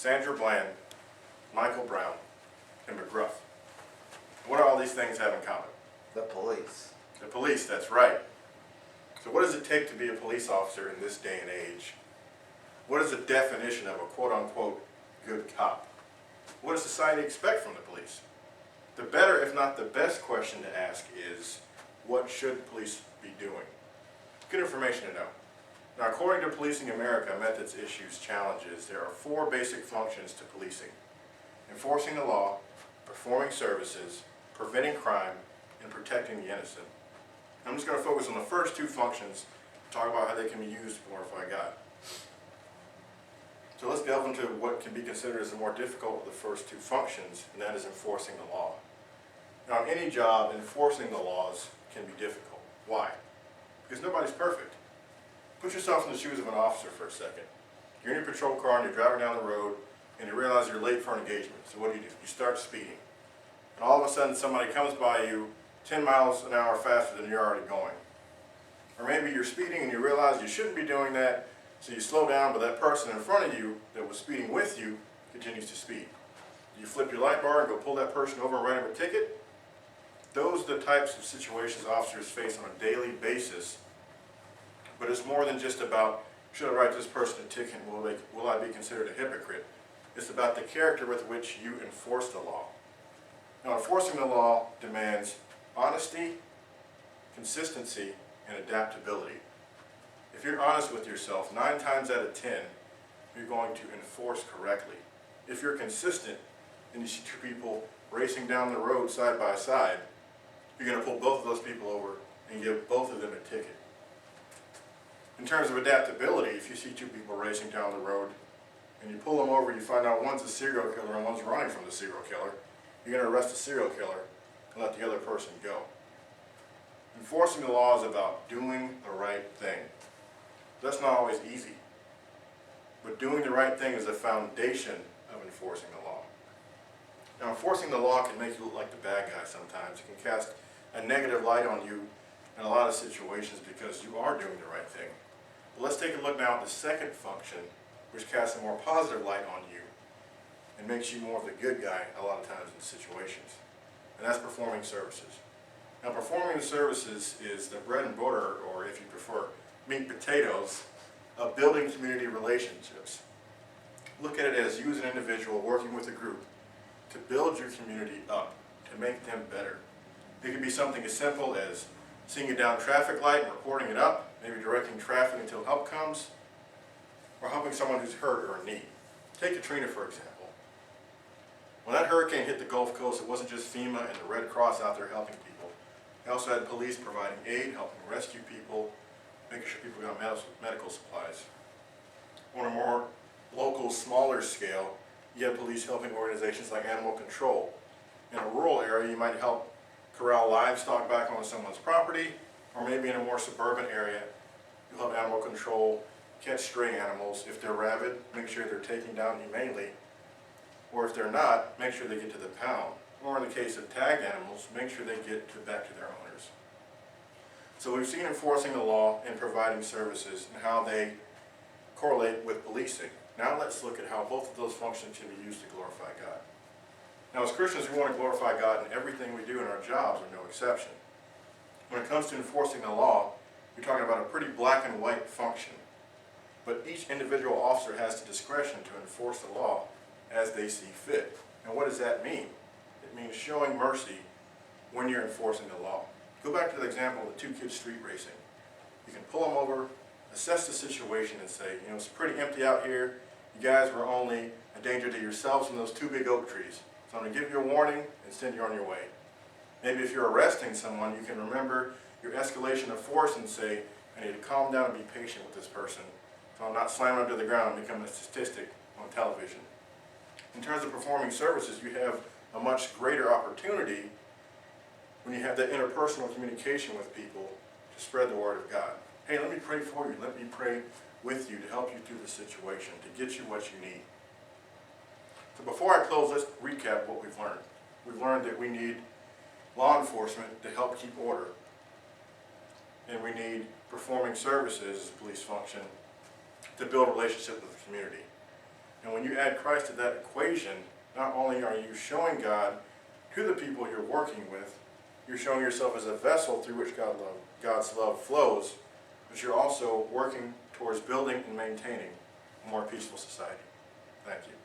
Sandra Bland, Michael Brown, and McGruff. What do all these things have in common? The police. The police, that's right. So what does it take to be a police officer in this day and age? What is the definition of a quote-unquote good cop? What does society expect from the police? The better, if not the best question to ask is, what should police be doing? Good information to know. Now, according to Policing America, Methods, Issues, Challenges, there are 4 basic functions to policing: enforcing the law, performing services, preventing crime, and protecting the innocent. I'm just going to focus on the first 2 functions and talk about how they can be used to glorify God. So let's delve into what can be considered as the more difficult of the first 2 functions, and that is enforcing the law. Now, in any job, enforcing the laws can be difficult. Why? Because nobody's perfect. Put yourself in the shoes of an officer for a second. You're in your patrol car and you're driving down the road and you realize you're late for an engagement. So what do? You start speeding. And all of a sudden somebody comes by you 10 miles an hour faster than you're already going. Or maybe you're speeding and you realize you shouldn't be doing that, so you slow down, but that person in front of you that was speeding with you continues to speed. You flip your light bar and go pull that person over and write him a ticket. Those are the types of situations officers face on a daily basis. But it's more than just about, should I write this person a ticket and will I be considered a hypocrite? It's about the character with which you enforce the law. Now, enforcing the law demands honesty, consistency, and adaptability. If you're honest with yourself, 9 times out of 10, you're going to enforce correctly. If you're consistent and you see 2 people racing down the road side by side, you're going to pull both of those people over and give both of them a ticket. In terms of adaptability, if you see 2 people racing down the road and you pull them over, you find out one's a serial killer and one's running from the serial killer, you're going to arrest the serial killer and let the other person go. Enforcing the law is about doing the right thing. That's not always easy, but doing the right thing is the foundation of enforcing the law. Now, enforcing the law can make you look like the bad guy sometimes. It can cast a negative light on you in a lot of situations because you are doing the right thing. But let's take a look now at the second function, which casts a more positive light on you and makes you more of the good guy a lot of times in situations, and that's performing services. Now, performing the services is the bread and butter, or if you prefer, meat and potatoes, of building community relationships. Look at it as you as an individual working with a group to build your community up, to make them better. It could be something as simple as seeing a down traffic light and reporting it up, maybe directing traffic until help comes, or helping someone who's hurt or in need. Take Katrina, for example. When that hurricane hit the Gulf Coast, it wasn't just FEMA and the Red Cross out there helping people. They also had police providing aid, helping rescue people, making sure people got medical supplies. On a more local, smaller scale, you have police helping organizations like animal control. In a rural area, you might help corral livestock back onto someone's property, or maybe in a more suburban area, you'll help animal control catch stray animals. If they're rabid, make sure they're taken down humanely, or if they're not, make sure they get to the pound. Or in the case of tagged animals, make sure they get back to their owners. So we've seen enforcing the law and providing services and how they correlate with policing. Now let's look at how both of those functions can be used to glorify God. Now, as Christians, we want to glorify God in everything we do, and our jobs are no exception. When it comes to enforcing the law, we're talking about a pretty black and white function. But each individual officer has the discretion to enforce the law as they see fit. And what does that mean? It means showing mercy when you're enforcing the law. Go back to the example of the 2 kids street racing. You can pull them over, assess the situation, and say, it's pretty empty out here. You guys were only a danger to yourselves and those 2 big oak trees. So I'm going to give you a warning and send you on your way. Maybe if you're arresting someone, you can remember your escalation of force and say, I need to calm down and be patient with this person, so I'm not slamming them to the ground and become a statistic on television. In terms of performing services, you have a much greater opportunity when you have that interpersonal communication with people to spread the word of God. Hey, let me pray for you. Let me pray with you to help you through the situation, to get you what you need. So before I close, let's recap what we've learned. We've learned that we need law enforcement to help keep order, and we need performing services as a police function to build relationships with the community. And when you add Christ to that equation, not only are you showing God to the people you're working with, you're showing yourself as a vessel through which God's love flows, but you're also working towards building and maintaining a more peaceful society. Thank you.